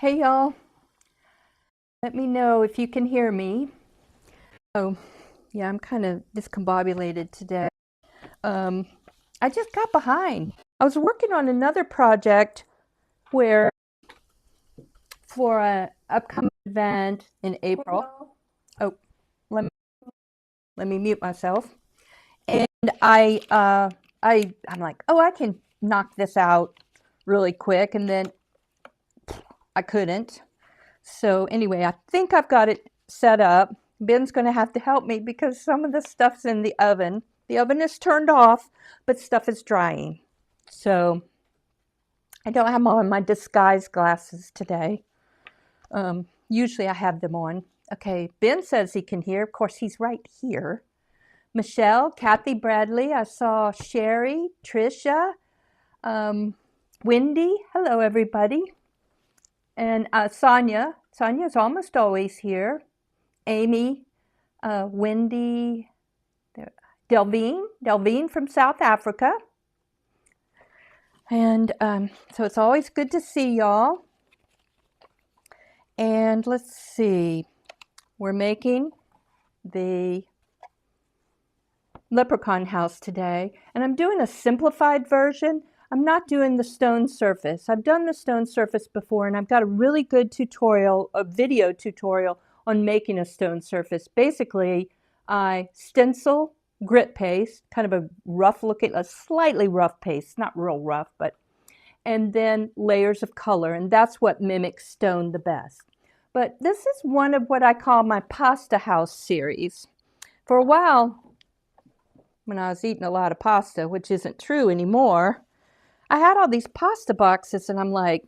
Hey y'all, let me know if you can hear me. Oh, yeah, I'm kind of discombobulated today. Um, I just got behind. I was working on another project where for an upcoming event in April. Oh, let me let me mute myself. And I'm like, oh, I can knock this out really quick, and then I couldn't. So anyway, I think I've got it set up. Ben's going to have to help me because some of the stuff's in the oven. The oven is turned off, but stuff is drying. So I don't have on my disguise glasses today. Usually I have them on. Okay, Ben says he can hear. Of course, he's right here. Michelle, Kathy Bradley, I saw Sherry, Tricia, um, Wendy. Hello, everybody. And Sonia. Sonia's almost always here. Amy, Wendy, Delvine from South Africa. And so it's always good to see y'all. And let's see, we're making the Leprechaun house today. And I'm doing a simplified version. I'm not doing the stone surface. I've done the stone surface before, and I've got a really good tutorial, a video tutorial on making a stone surface. Basically, I stencil grit paste, kind of a rough looking, a slightly rough paste, not real rough, but, and then layers of color, and that's what mimics stone the best. But this is one of what I call my pasta house series. For a while, when I was eating a lot of pasta, which isn't true anymore, I had all these pasta boxes, and I'm like,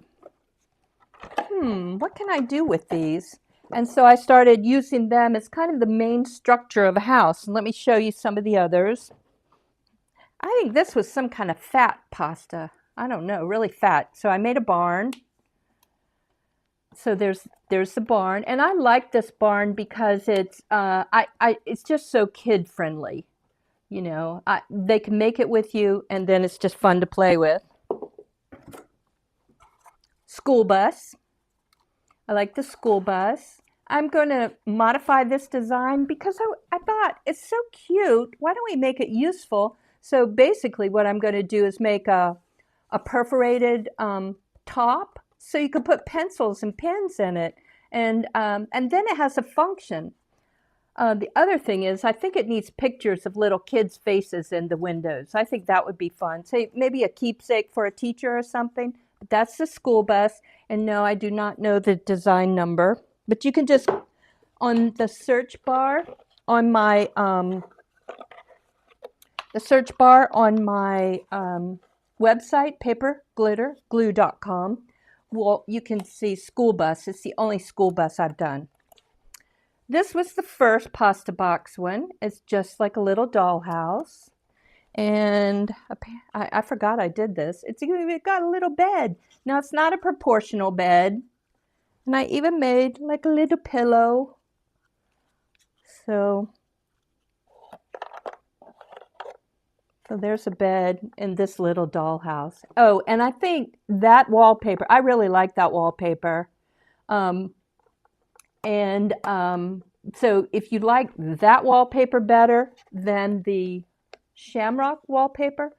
what can I do with these? And so I started using them as kind of the main structure of a house. And let me show you some of the others. I think this was some kind of fat pasta. I don't know, really fat. So I made a barn. So there's the barn, and I like this barn because it's it's just so kid friendly. You know, they can make it with you, and then it's just fun to play with. School bus. I like the school bus. I'm going to modify this design because I thought it's so cute. Why don't we make it useful? So basically what I'm going to do is make a perforated top so you can put pencils and pens in it. And then it has a function. The other thing is I think it needs pictures of little kids' faces in the windows. I think that would be fun. Say maybe a keepsake for a teacher or something. But that's the school bus. And no, I do not know the design number. But you can just, on the search bar on my, website, paperglitterglue.com, well, you can see school bus. It's the only school bus I've done. This was the first pasta box one. It's just like a little dollhouse. And I forgot I did this. It got a little bed. Now it's not a proportional bed. And I even made like a little pillow. So there's a bed in this little dollhouse. Oh, and I think that wallpaper, I really like that wallpaper. So if you like that wallpaper better than the shamrock wallpaper,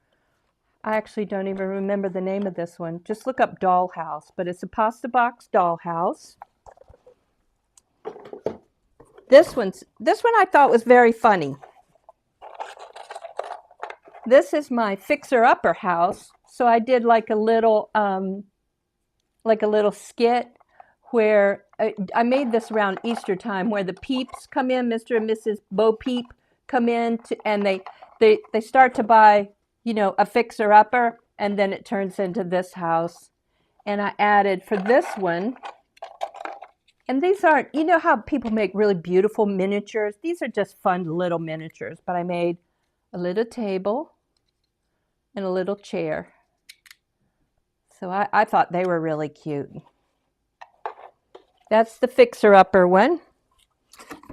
I actually don't even remember the name of this one. Just look up dollhouse, but it's a pasta box dollhouse. This one I thought was very funny. This is my fixer-upper house. So I did like a little skit where I made this around Easter time, where the Peeps come in, Mr. and Mrs. Bo Peep come in, and they start to buy, you know, a fixer-upper, and then it turns into this house. And I added for this one, and these aren't, you know how people make really beautiful miniatures? These are just fun little miniatures, but I made a little table and a little chair. So I thought they were really cute. That's the fixer-upper one.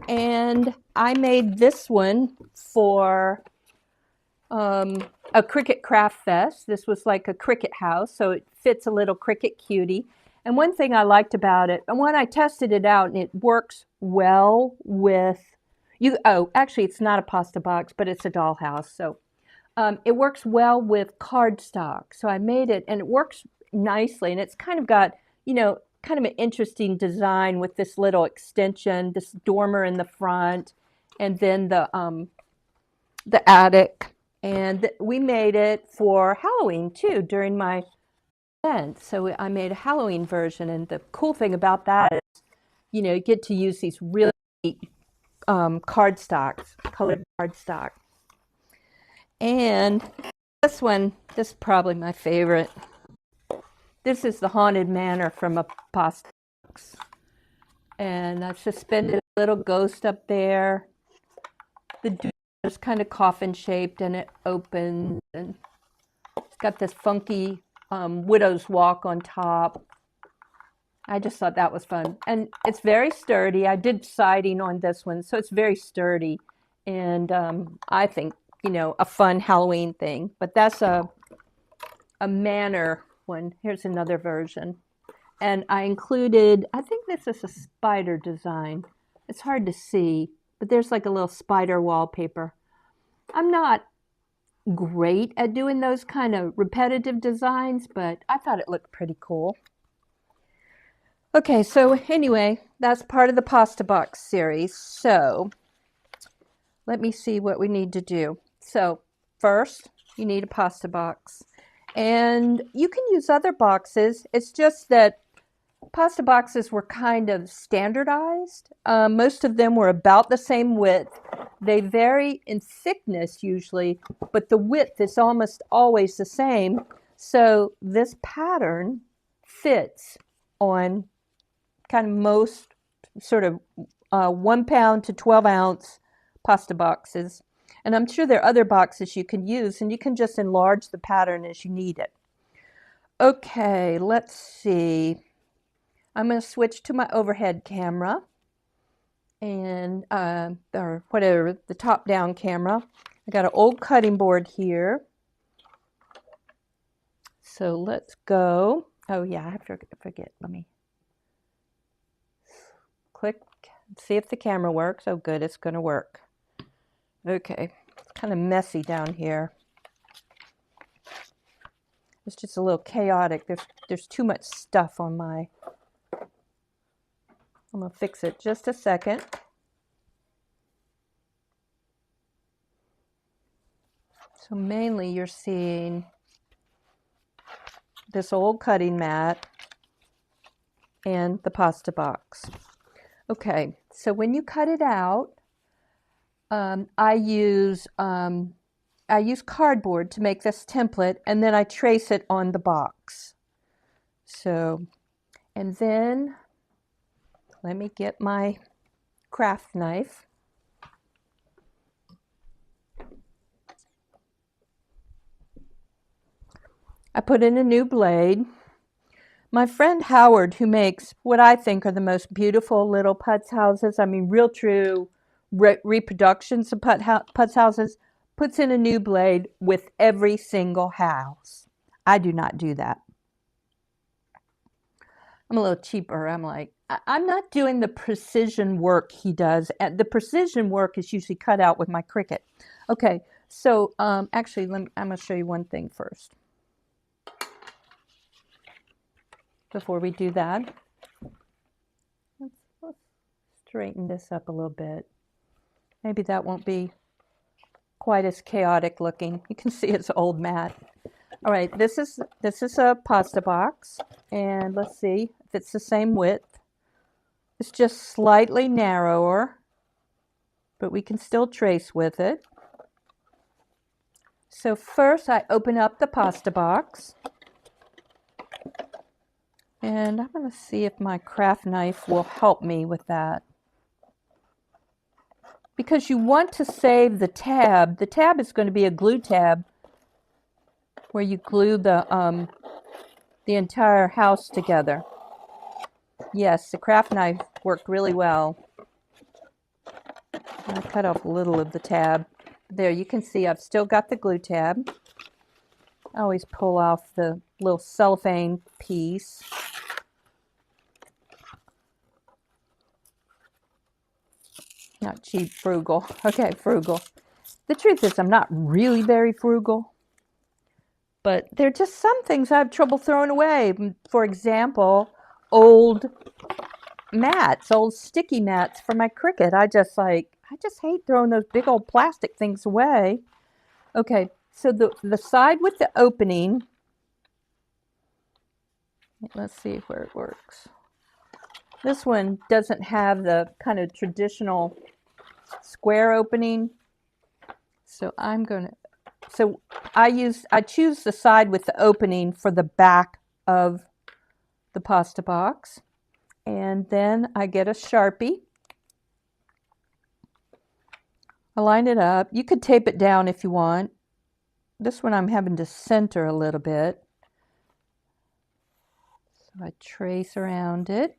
And I made this one for a cricket craft fest. This was like a cricket house, so it fits a little cricket cutie. And one thing I liked about it, and when I tested it out, and it works well with you. Oh, actually, it's not a pasta box, but it's a dollhouse. So it works well with cardstock. So I made it, and it works nicely. And it's kind of got, kind of an interesting design with this little extension, this dormer in the front, and then the attic. And we made it for Halloween too during my event. So I made a Halloween version. And the cool thing about that is, you get to use these really cardstocks, colored cardstock. And this one, this is probably my favorite. This is the Haunted Manor from a pasta box. And I've suspended a little ghost up there. The door is kind of coffin shaped and it opens. And it's got this funky widow's walk on top. I just thought that was fun. And it's very sturdy. I did siding on this one, so it's very sturdy. And I think, a fun Halloween thing. But that's a manor one. Here's another version. And I included, I think this is a spider design. It's hard to see, but there's like a little spider wallpaper. I'm not great at doing those kind of repetitive designs, but I thought it looked pretty cool. Okay, so anyway, that's part of the pasta box series. So let me see what we need to do. So first, you need a pasta box. And you can use other boxes. It's just that pasta boxes were kind of standardized. Most of them were about the same width. They vary in thickness usually, but the width is almost always the same. So this pattern fits on kind of most sort of 1 pound to 12 ounce pasta boxes. And I'm sure there are other boxes you can use, and you can just enlarge the pattern as you need it. Okay, let's see. I'm going to switch to my overhead camera and or whatever, the top down camera. I got an old cutting board here. So let's go. Oh yeah, I have to forget. Let me click, see if the camera works. Oh good, it's going to work. Okay, it's kind of messy down here. It's just a little chaotic. There's too much stuff on my... I'm going to fix it just a second. So mainly you're seeing this old cutting mat and the pasta box. Okay, so when you cut it out, I use cardboard to make this template, and then I trace it on the box. So, and then let me get my craft knife. I put in a new blade. My friend Howard, who makes what I think are the most beautiful little putz houses, I mean real true reproductions of putz houses, puts in a new blade with every single house. I do not do that. I'm a little cheaper. I'm like, I'm not doing the precision work he does. And the precision work is usually cut out with my Cricut. Okay, so actually, I'm going to show you one thing first. Before we do that, let's straighten this up a little bit. Maybe that won't be quite as chaotic looking. You can see it's old mat. All right, this is a pasta box, and let's see if it's the same width. It's just slightly narrower, but we can still trace with it. So first I open up the pasta box, and I'm going to see if my craft knife will help me with that. Because you want to save the tab. The tab is going to be a glue tab where you glue the entire house together. Yes, the craft knife worked really well. I cut off a little of the tab. There, you can see I've still got the glue tab. I always pull off the little cellophane piece. Not cheap, frugal. Okay, frugal. The truth is, I'm not really very frugal, but there are just some things I have trouble throwing away. For example, old mats, old sticky mats for my Cricut. I just hate throwing those big old plastic things away. Okay, so the side with the opening, let's see where it works. This one doesn't have the kind of traditional square opening. So I choose the side with the opening for the back of the pasta box. And then I get a Sharpie. I line it up. You could tape it down if you want. This one I'm having to center a little bit. So I trace around it.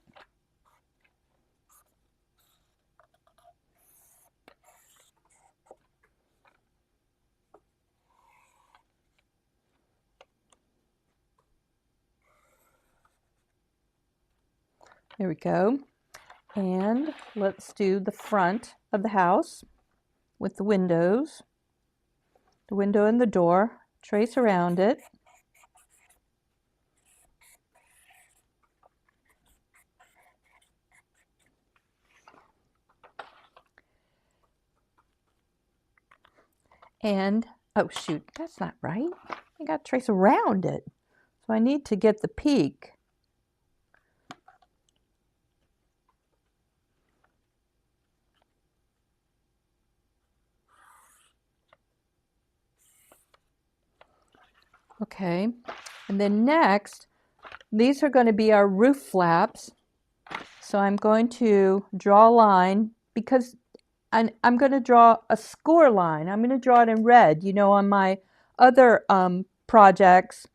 There we go. And let's do the front of the house with the windows. The window and the door. Trace around it. And, oh shoot, that's not right. I got to trace around it. So I need to get the peak. Okay, and then next, these are going to be our roof flaps. So I'm going to draw a line because I'm going to draw a score line. I'm going to draw it in red. You know, on my other projects,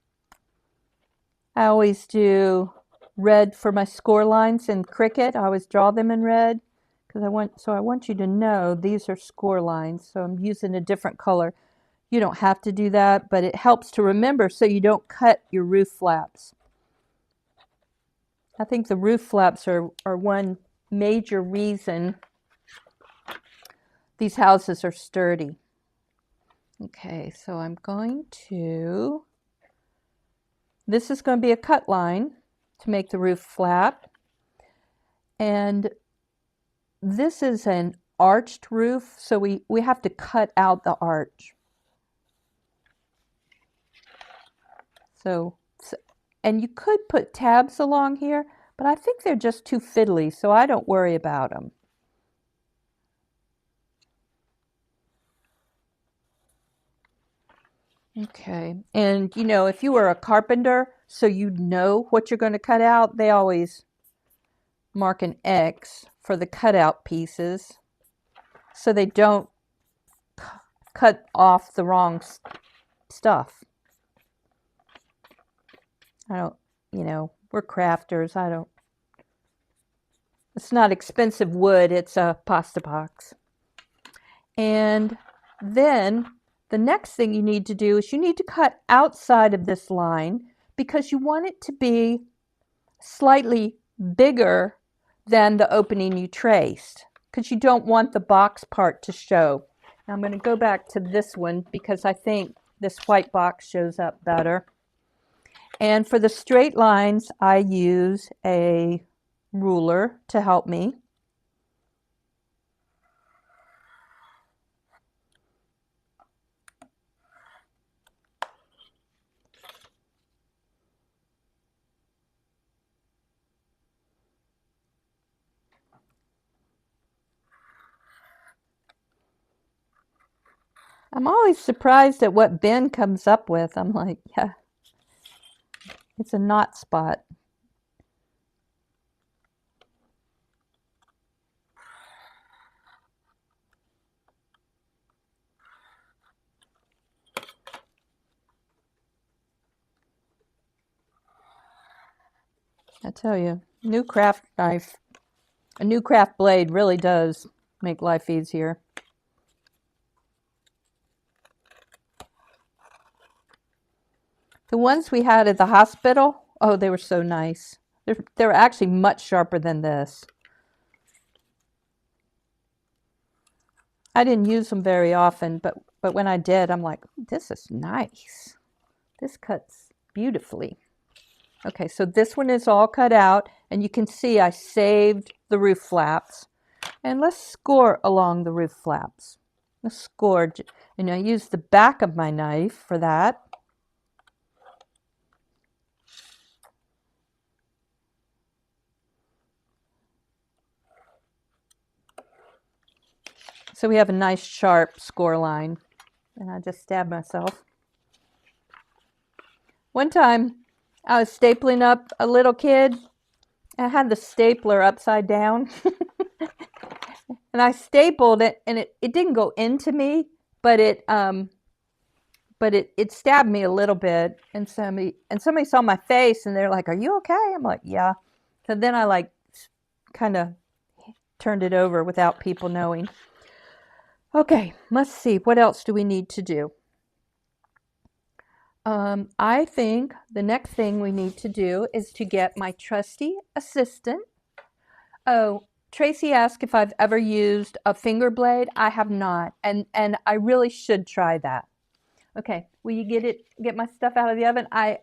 I always do red for my score lines in Cricut. I always draw them in red because I want you to know these are score lines. So I'm using a different color. You don't have to do that, but it helps to remember so you don't cut your roof flaps. I think the roof flaps are one major reason these houses are sturdy. Okay, so I'm going to, this is going to be a cut line to make the roof flap. And this is an arched roof, so we have to cut out the arch. So, and you could put tabs along here, but I think they're just too fiddly, so I don't worry about them. Okay, and you know, if you were a carpenter, so you know what you're going to cut out, they always mark an X for the cutout pieces so they don't cut off the wrong stuff. I don't, you know, we're crafters. It's not expensive wood, it's a pasta box. And then the next thing you need to do is you need to cut outside of this line because you want it to be slightly bigger than the opening you traced because you don't want the box part to show. Now I'm going to go back to this one because I think this white box shows up better. And for the straight lines, I use a ruler to help me. I'm always surprised at what Ben comes up with. I'm like, yeah, it's a knot spot. I tell you, new craft knife, a new craft blade really does make life easier. The ones we had at the hospital, oh, they were so nice. They were actually much sharper than this. I didn't use them very often, but when I did, I'm like, this is nice. This cuts beautifully. Okay, so this one is all cut out, and you can see I saved the roof flaps. And let's score along the roof flaps. Let's score, and I use the back of my knife for that. So we have a nice sharp score line. And I just stabbed myself. One time, I was stapling up a little kid. I had the stapler upside down. And I stapled it, and it didn't go into me, but it stabbed me a little bit. And somebody saw my face, and they're like, "Are you okay?" I'm like, "Yeah." So then I like kind of turned it over without people knowing. Okay, let's see. What else do we need to do? I think the next thing we need to do is to get my trusty assistant. Oh, Tracy asked if I've ever used a finger blade. I have not, and I really should try that. Okay, will you get my stuff out of the oven? I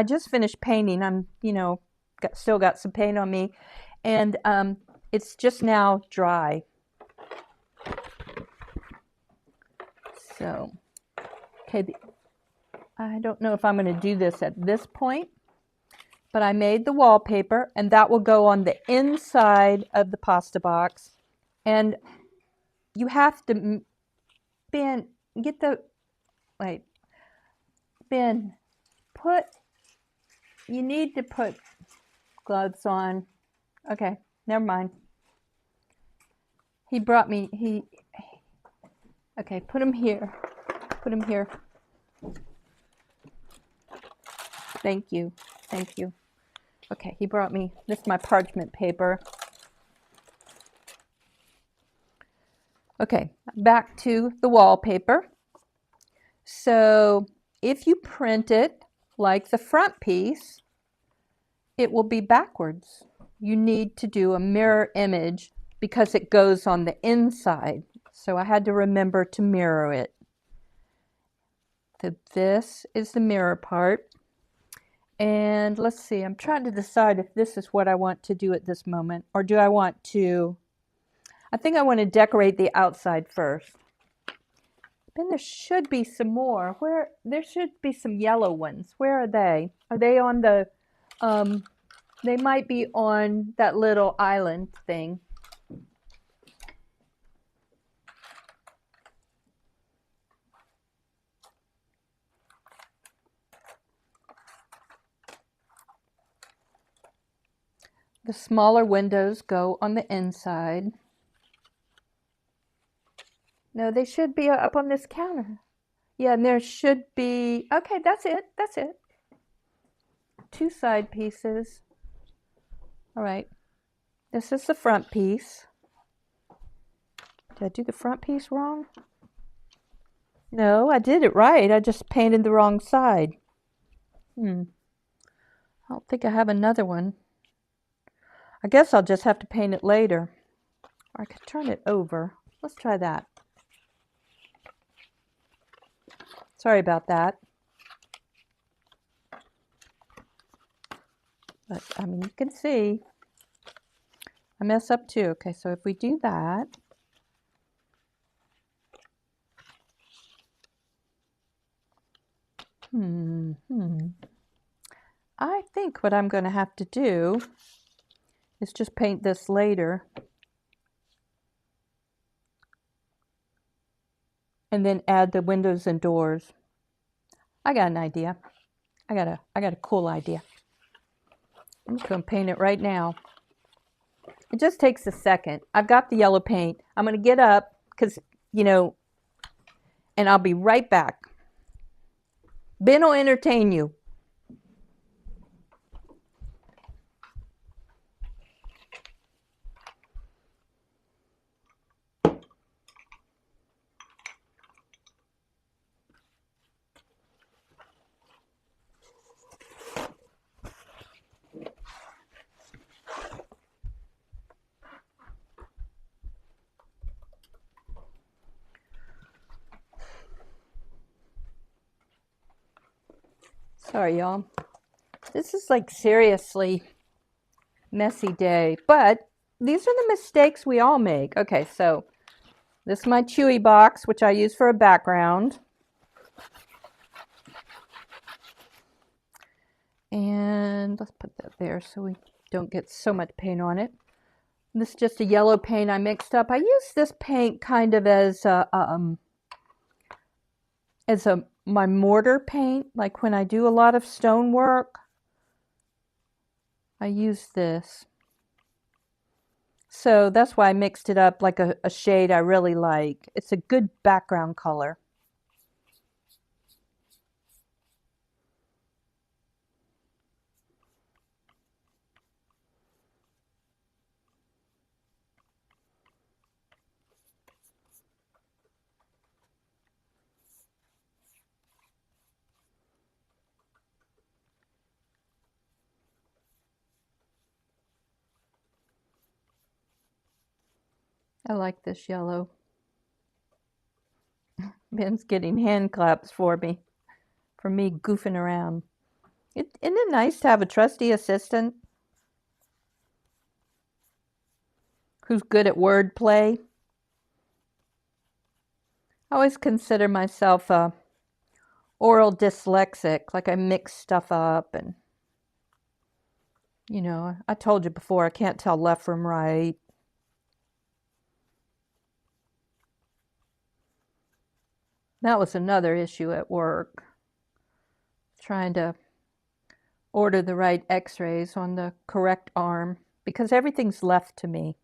just finished painting. I'm, still got some paint on me, and it's just now dry. So, okay, I don't know if I'm going to do this at this point, but I made the wallpaper, and that will go on the inside of the pasta box. And you have to, Ben, Ben, you need to put gloves on. Okay, never mind. He brought me, okay, put him here. Put him here. Thank you. Thank you. Okay, he brought me, this is my parchment paper. Okay, back to the wallpaper. So if you print it like the front piece, it will be backwards. You need to do a mirror image because it goes on the inside. So I had to remember to mirror it. So this is the mirror part. And let's see, I'm trying to decide if this is what I want to do at this moment, or do I want to, I think I want to decorate the outside first. Then there should be some more. There should be some yellow ones. Where are they? Are they on the, they might be on that little island thing. The smaller windows go on the inside. No, they should be up on this counter. Yeah, and there should be, okay, that's it. That's it. 2 side pieces. All right. This is the front piece. Did I do the front piece wrong? No, I did it right. I just painted the wrong side. I don't think I have another one. I guess I'll just have to paint it later. Or I could turn it over. Let's try that. Sorry about that. But, I mean, you can see I mess up too. Okay, so if we do that, I think what I'm going to have to do is just paint this later. And then add the windows and doors. I got an idea. I got a cool idea. I'm just going to paint it right now. It just takes a second. I've got the yellow paint. I'm going to get up because, and I'll be right back. Ben will entertain you. Sorry, y'all. This is like seriously messy day, but these are the mistakes we all make. Okay, so this is my Chewy box, which I use for a background. And let's put that there so we don't get so much paint on it. This is just a yellow paint I mixed up. I use this paint kind of as my mortar paint. Like when I do a lot of stone work, I use this. So that's why I mixed it up like a shade I really like. It's a good background color. I like this yellow. Ben's getting hand claps for me goofing around. Isn't it nice to have a trusty assistant who's good at wordplay? I always consider myself a oral dyslexic, like I mix stuff up and, you know, I told you before, I can't tell left from right. That was another issue at work, trying to order the right x-rays on the correct arm because everything's left to me.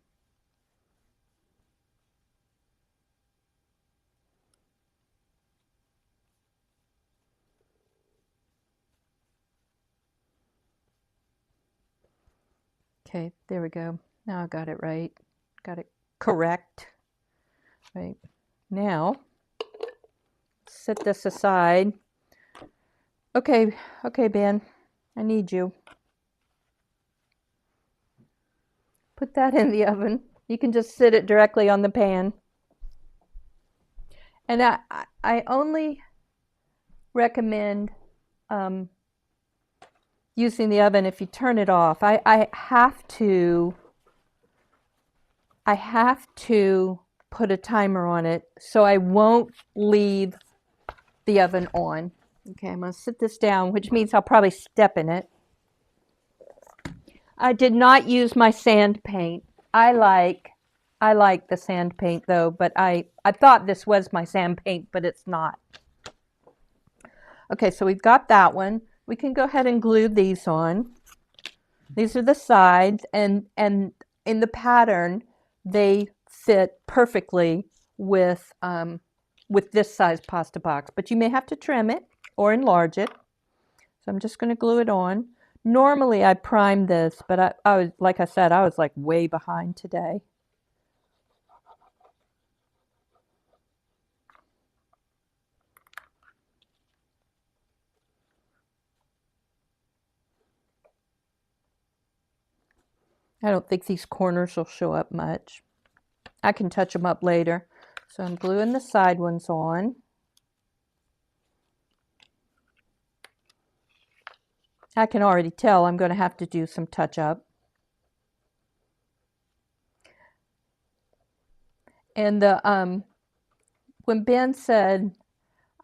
Okay, there we go. Now I got it right. Got it correct. Right. Now, set this aside. Okay, Ben, I need you. Put that in the oven. You can just sit it directly on the pan. And I only recommend using the oven if you turn it off. I have to put a timer on it so I won't leave the oven on. Okay, I'm going to sit this down, which means I'll probably step in it. I did not use my sand paint. I like the sand paint though, but I thought this was my sand paint, but it's not. Okay, so we've got that one. We can go ahead and glue these on. These are the sides, and in the pattern, they fit perfectly with this size pasta box, but you may have to trim it or enlarge it. So I'm just going to glue it on. Normally I prime this, but I was, like I said, I was like way behind today. I don't think these corners will show up much. I can touch them up later. So I'm gluing the side ones on. I can already tell I'm going to have to do some touch up. And when Ben said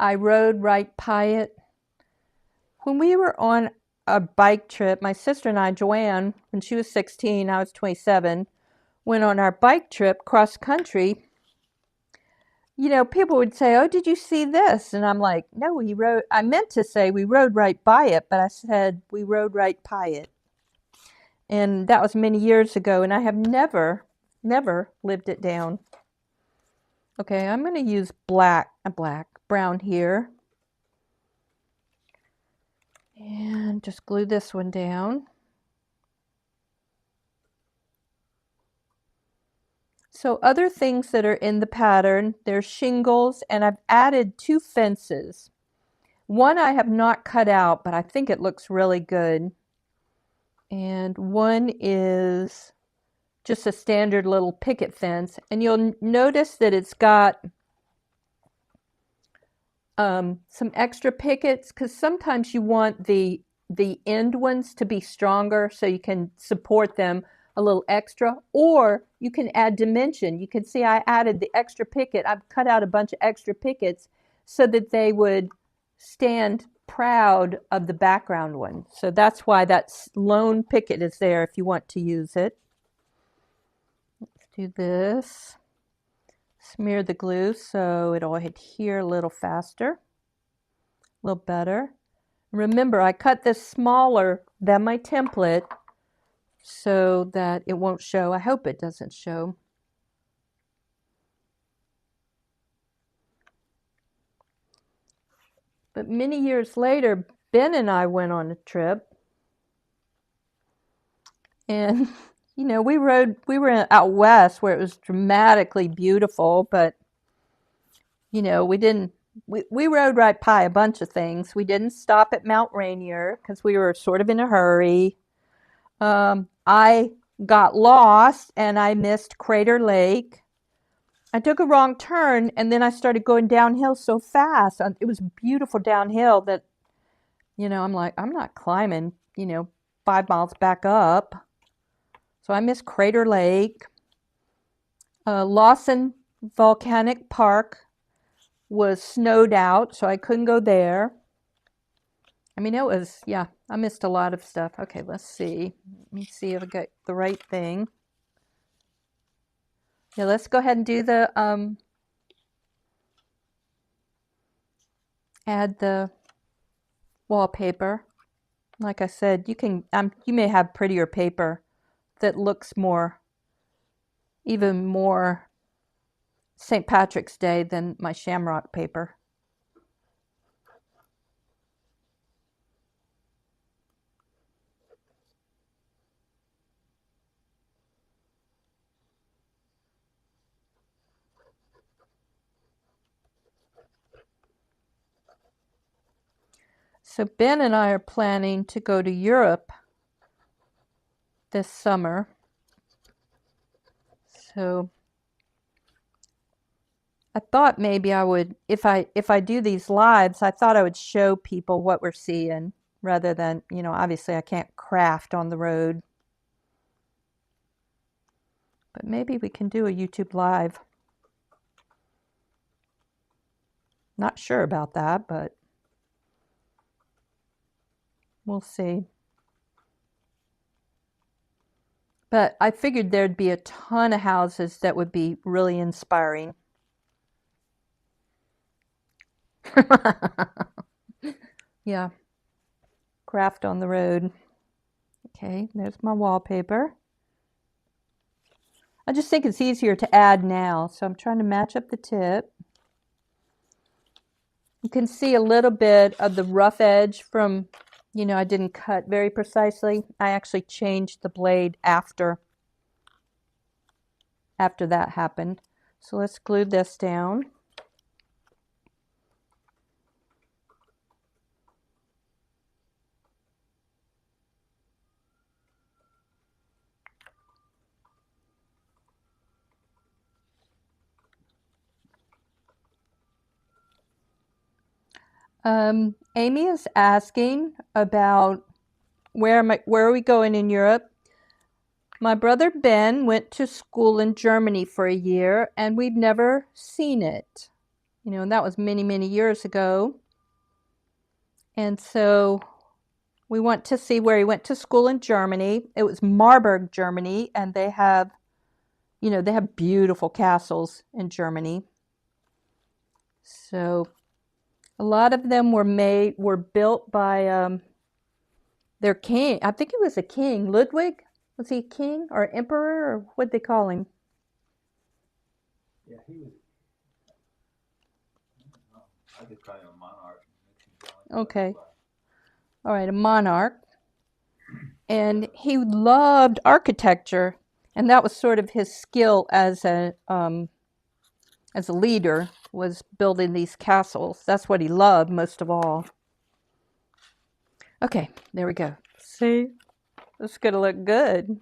I rode right by it, when we were on a bike trip, my sister and I, Joanne, when she was 16, I was 27, went on our bike trip cross country. You know, people would say, "Oh, did you see this?" And I'm like, "No, I meant to say we rode right by it, but I said we rode right by it." And that was many years ago, and I have never lived it down. Okay, I'm going to use brown here. And just glue this one down. So other things that are in the pattern, there's shingles, and I've added 2 fences. One I have not cut out, but I think it looks really good. And one is just a standard little picket fence. And you'll notice that it's got some extra pickets, because sometimes you want the end ones to be stronger so you can support them a little extra, or you can add dimension. You can see I added the extra picket. I've cut out a bunch of extra pickets so that they would stand proud of the background one. So that's why that lone picket is there if you want to use it. Let's do this. Smear the glue so it'll adhere a little faster, a little better. Remember, I cut this smaller than my template so that it won't show. I hope it doesn't show. But many years later, Ben and I went on a trip. And, you know, we were out west where it was dramatically beautiful, but, you know, we rode right by a bunch of things. We didn't stop at Mount Rainier because we were sort of in a hurry. I got lost and I missed Crater Lake. I took a wrong turn and then I started going downhill so fast. It was beautiful downhill that, you know, I'm like, I'm not climbing, you know, 5 miles back up. So I missed Crater Lake. Lawson Volcanic Park was snowed out, so I couldn't go there. I mean, it was, yeah, I missed a lot of stuff. Okay, let's see. Let me see if I got the right thing. Yeah, let's go ahead and do the, add the wallpaper. Like I said, you can, you may have prettier paper that looks more, even more St. Patrick's Day than my shamrock paper. So Ben and I are planning to go to Europe this summer. So I thought maybe I would, if I do these lives, I thought I would show people what we're seeing rather than, you know, obviously I can't craft on the road. But maybe we can do a YouTube live. Not sure about that, but we'll see. But I figured there'd be a ton of houses that would be really inspiring. Yeah. Craft on the road. Okay, there's my wallpaper. I just think it's easier to add now, so I'm trying to match up the tip. You can see a little bit of the rough edge from, you know, I didn't cut very precisely. I actually changed the blade after that happened. So let's glue this down. Amy is asking about where are we going in Europe? My brother Ben went to school in Germany for a year and we've never seen it. You know, and that was many, many years ago. And so we want to see where he went to school in Germany. It was Marburg, Germany, and they have, you know, they have beautiful castles in Germany. So a lot of them were built by their king. I think he was a king. Ludwig? Was he a king or emperor or what'd they call him? Yeah, he was. I could call him a monarch. Okay. All right, a monarch. And he loved architecture, and that was sort of his skill as a leader, was building these castles. That's what he loved most of all. Okay, there we go. See, this is gonna look good.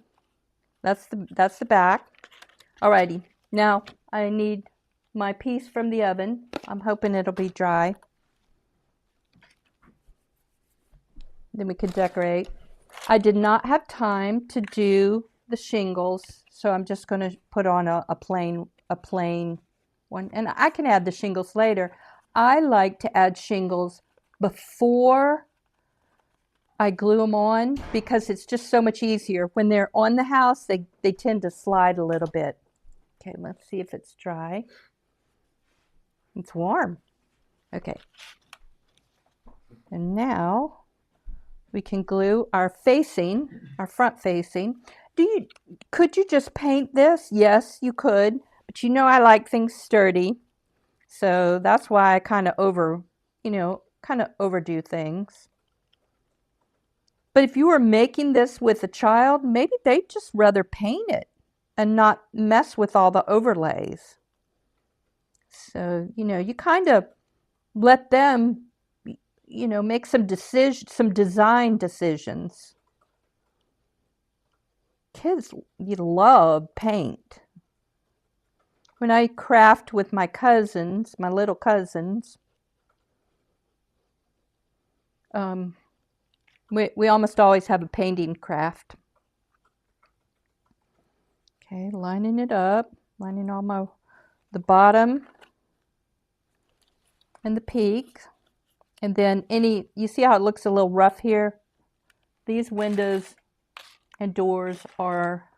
That's the back. Alrighty, now I need my piece from the oven. I'm hoping it'll be dry. Then we can decorate. I did not have time to do the shingles, so I'm just going to put on a plain one. And I can add the shingles later. I like to add shingles before I glue them on because it's just so much easier. When they're on the house, they tend to slide a little bit. Okay, let's see if it's dry. It's warm. Okay. And now we can glue our front facing. Could you just paint this? Yes, you could. But you know I like things sturdy. So that's why I kind of overdo things. But if you were making this with a child, maybe they'd just rather paint it and not mess with all the overlays. So, you kind of let them, make some design decisions. Kids, you love paint. When I craft with my cousins, my little cousins, we almost always have a painting craft. Okay, lining it up, lining all the bottom and the peak. And then you see how it looks a little rough here? These windows and doors are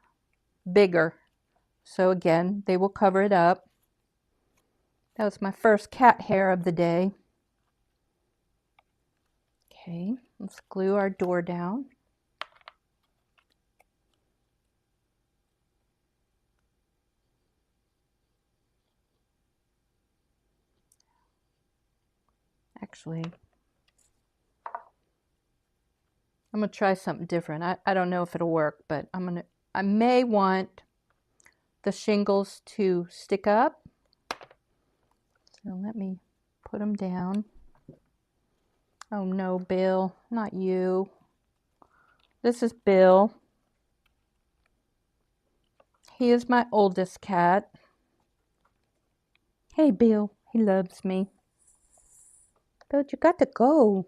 bigger. So again, they will cover it up. That was my first cat hair of the day. Okay, let's glue our door down. Actually, I'm going to try something different. I don't know if it'll work, but I may want the shingles to stick up. So let me put them down. Oh no, Bill, not you. This is Bill. He is my oldest cat. Hey, Bill, he loves me. Bill, you got to go.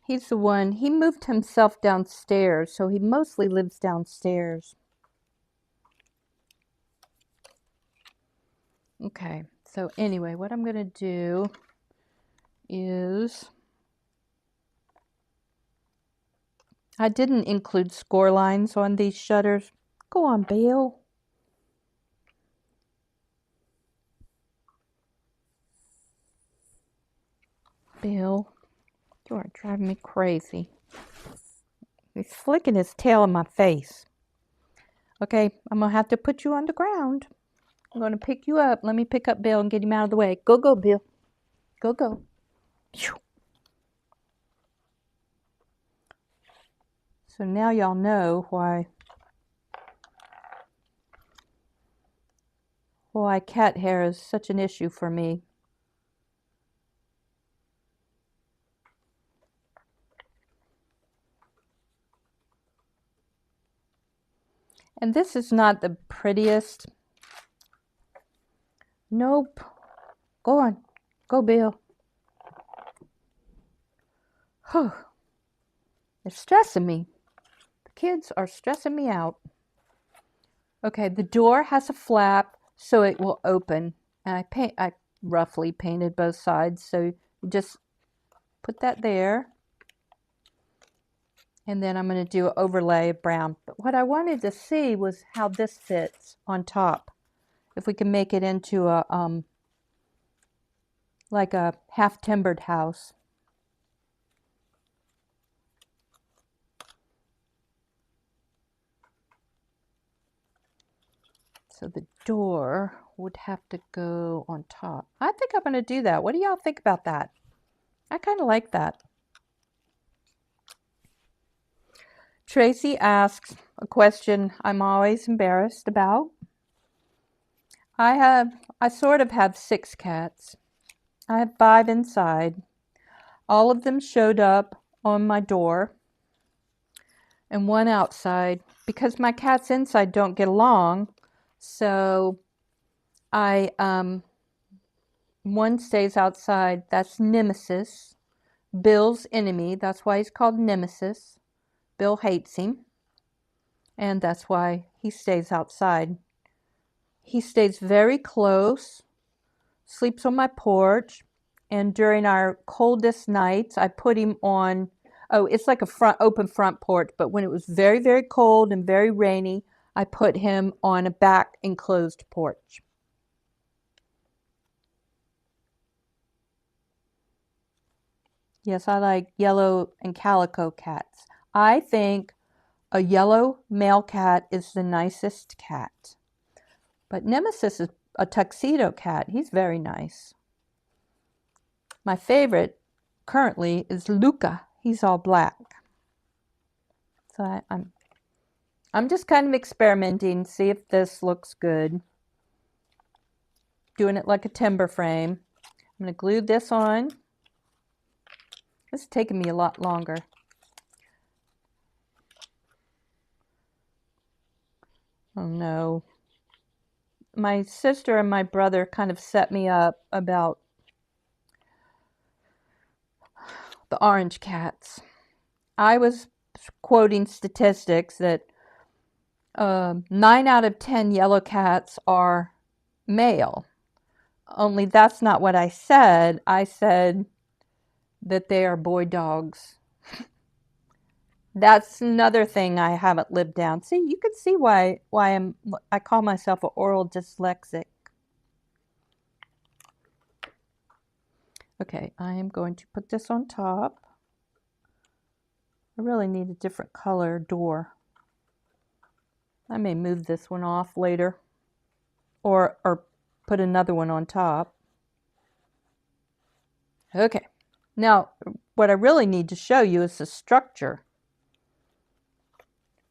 He's the one, he moved himself downstairs, so he mostly lives downstairs. Okay, so anyway, what I'm going to do is, I didn't include score lines on these shutters. Go on, Bill. Bill, you are driving me crazy. He's flicking his tail in my face. Okay, I'm going to have to put you on the ground. I'm going to pick you up. Let me pick up Bill and get him out of the way. Go, go, Bill. Go, go. So now y'all know why cat hair is such an issue for me. And this is not the prettiest. Nope. Go on. Go, Bill. Whew. They're stressing me. The kids are stressing me out. Okay, the door has a flap so it will open. And I roughly painted both sides, so you just put that there. And then I'm going to do an overlay of brown. But what I wanted to see was how this fits on top. If we can make it into a like a half timbered house. So the door would have to go on top. I think I'm going to do that. What do y'all think about that? I kind of like that. Tracy asks a question I'm always embarrassed about. I sort of have 6 cats. I have 5 inside. All of them showed up on my door and 1 outside because my cats inside don't get along. So I one stays outside. That's Nemesis, Bill's enemy. That's why he's called Nemesis. Bill hates him, and that's why he stays outside. He stays very close, sleeps on my porch, and during our coldest nights, I put him on, oh, it's like a open front porch, but when it was very, very cold and very rainy, I put him on a back enclosed porch. Yes, I like yellow and calico cats. I think a yellow male cat is the nicest cat. But Nemesis is a tuxedo cat. He's very nice. My favorite currently is Luca. He's all black. So I'm just kind of experimenting, see if this looks good. Doing it like a timber frame. I'm going to glue this on. This is taking me a lot longer. Oh no. My sister and my brother kind of set me up about the orange cats. I was quoting statistics that 9 out of 10 yellow cats are male. Only that's not what I said. I said that they are boy dogs. That's another thing I haven't lived down. See, you can see why I call myself an oral dyslexic. Okay, I am going to put this on top. I really need a different color door. I may move this one off later or put another one on top. Okay, now what I really need to show you is the structure.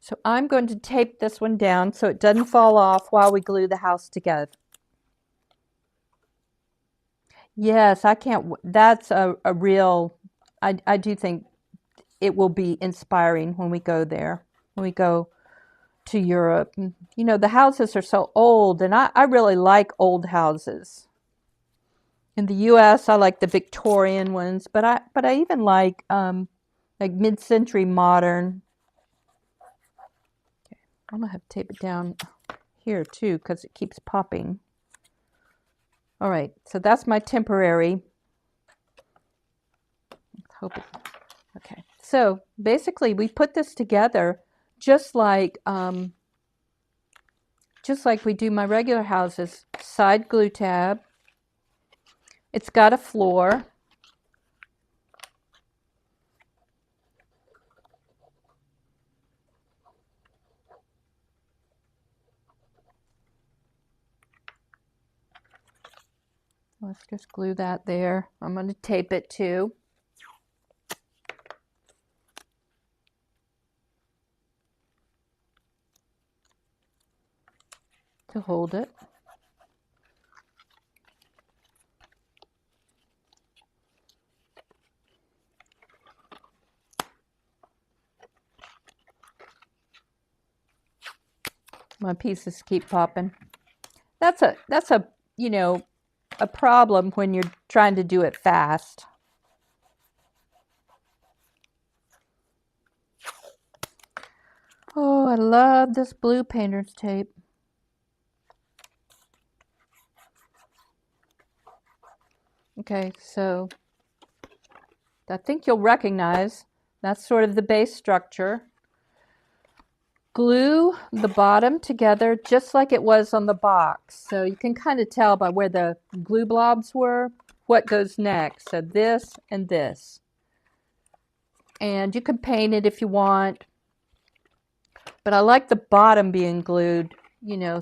So I'm going to tape this one down so it doesn't fall off while we glue the house together. Yes, I can't, that's a real, I do think it will be inspiring when we go there, when we go to Europe. You know, the houses are so old, and I really like old houses. In the U.S., I like the Victorian ones, but I even like mid-century modern. Okay, I'm gonna have to tape it down here too because it keeps popping. All right, so that's my temporary. Okay, so basically we put this together just like we do my regular houses. Side glue tab. It's got a floor. Let's just glue that there. I'm going to tape it too. To hold it. My pieces keep popping. That's a you know, a problem when you're trying to do it fast. Oh, I love this blue painter's tape. Okay, so I think you'll recognize that's sort of the base structure. Glue the bottom together just like it was on the box. So you can kind of tell by where the glue blobs were what goes next. So this and this. And you can paint it if you want. But I like the bottom being glued, you know,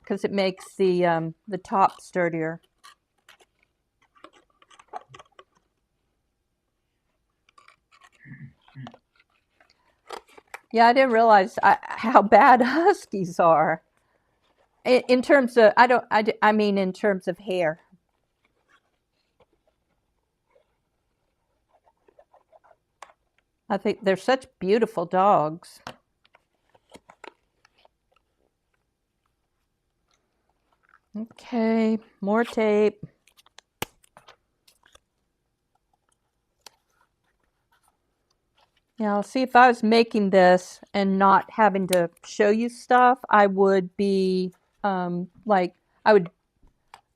because it makes the top sturdier. Yeah, I didn't realize how bad huskies are. In terms of, I mean in terms of hair. I think they're such beautiful dogs. Okay, more tape. Now, see, if I was making this and not having to show you stuff, I would be like, I would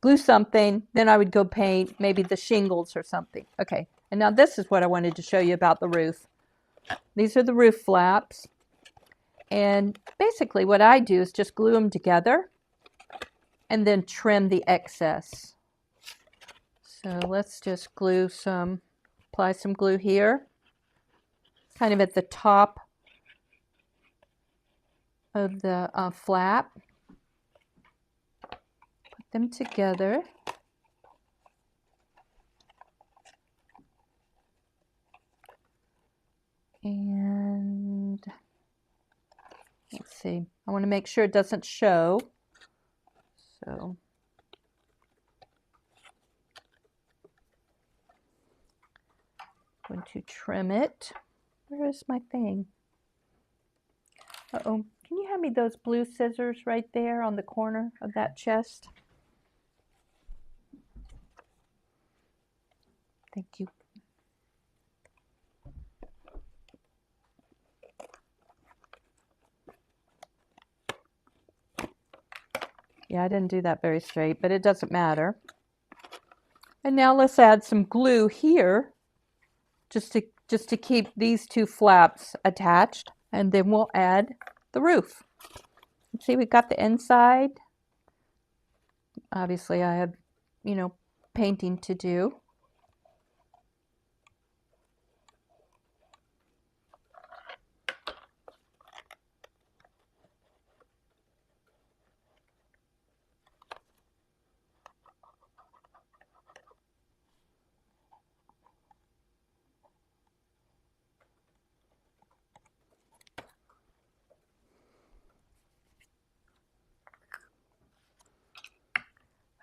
glue something, then I would go paint maybe the shingles or something. Okay, and now this is what I wanted to show you about the roof. These are the roof flaps. And basically what I do is just glue them together and then trim the excess. So let's just apply some glue here, kind of at the top of the flap. Put them together. And let's see, I want to make sure it doesn't show. So I'm going to trim it. Where is my thing? Uh-oh. Can you hand me those blue scissors right there on the corner of that chest? Thank you. Yeah, I didn't do that very straight, but it doesn't matter. And now let's add some glue here just to keep these two flaps attached, and then we'll add the roof. See, we've got the inside. Obviously, I have, painting to do.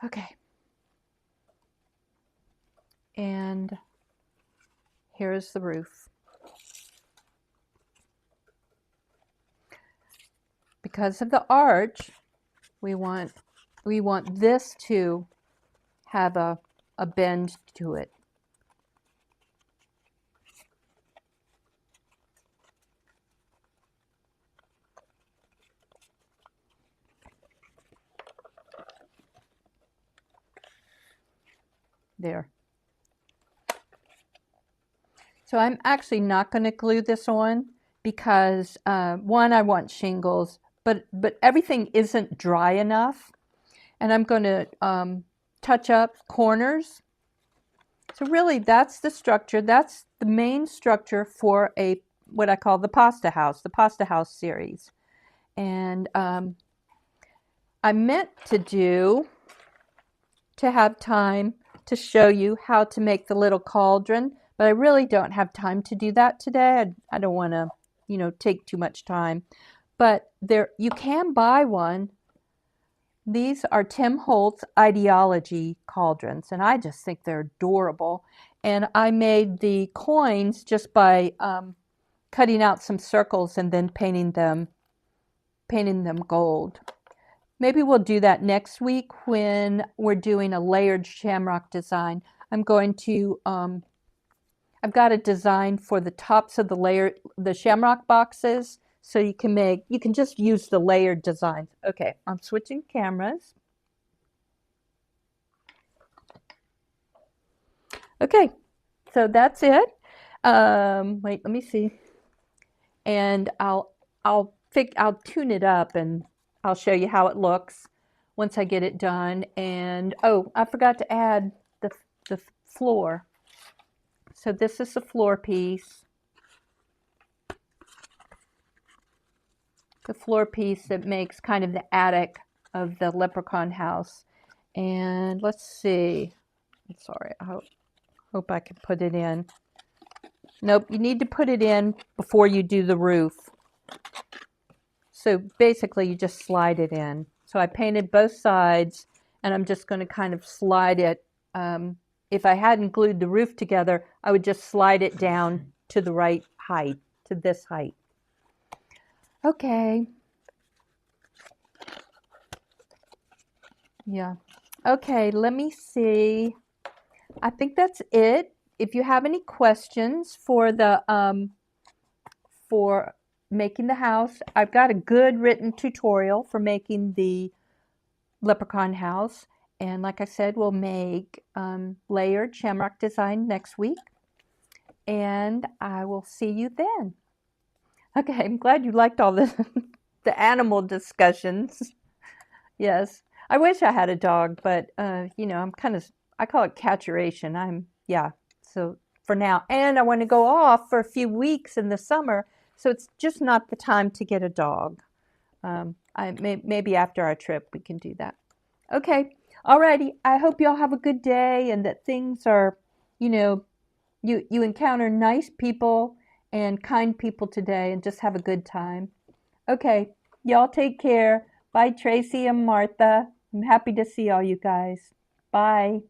Okay. And here's the roof. Because of the arch, we want this to have a bend to it. There. So I'm actually not going to glue this on because one, I want shingles, but everything isn't dry enough, and I'm going to touch up corners. So really, that's the structure. That's the main structure for what I call the Pasta House series. And I meant to have time to show you how to make the little cauldron, but I really don't have time to do that today. I don't want to, take too much time. But you can buy one. These are Tim Holtz Ideology cauldrons, and I just think they're adorable. And I made the coins just by cutting out some circles and then painting them gold. Maybe we'll do that next week when we're doing a layered shamrock design. I'm going to, I've got a design for the tops of the shamrock boxes, so you can just use the layered designs. Okay, I'm switching cameras. Okay, so that's it. Wait, let me see. And I'll tune it up and I'll show you how it looks once I get it done. And oh, I forgot to add the floor. So this is the floor piece. The floor piece that makes kind of the attic of the Leprechaun house. And let's see. I'm sorry. I hope I can put it in. Nope, you need to put it in before you do the roof. So basically you just slide it in. So I painted both sides, and I'm just going to kind of slide it. If I hadn't glued the roof together, I would just slide it down to the right height, to this height. Okay. Yeah. Okay, let me see. I think that's it. If you have any questions for the for making the house. I've got a good written tutorial for making the leprechaun house. And like I said, we'll make layered shamrock design next week. And I will see you then. Okay, I'm glad you liked all the animal discussions. Yes, I wish I had a dog, but I'm I call it caturation. Yeah. So for now, and I want to go off for a few weeks in the summer, so it's just not the time to get a dog. Maybe after our trip we can do that. Okay, alrighty. I hope y'all have a good day and that things are, you know, you encounter nice people and kind people today and just have a good time. Okay, y'all take care. Bye, Tracy and Martha. I'm happy to see all you guys. Bye.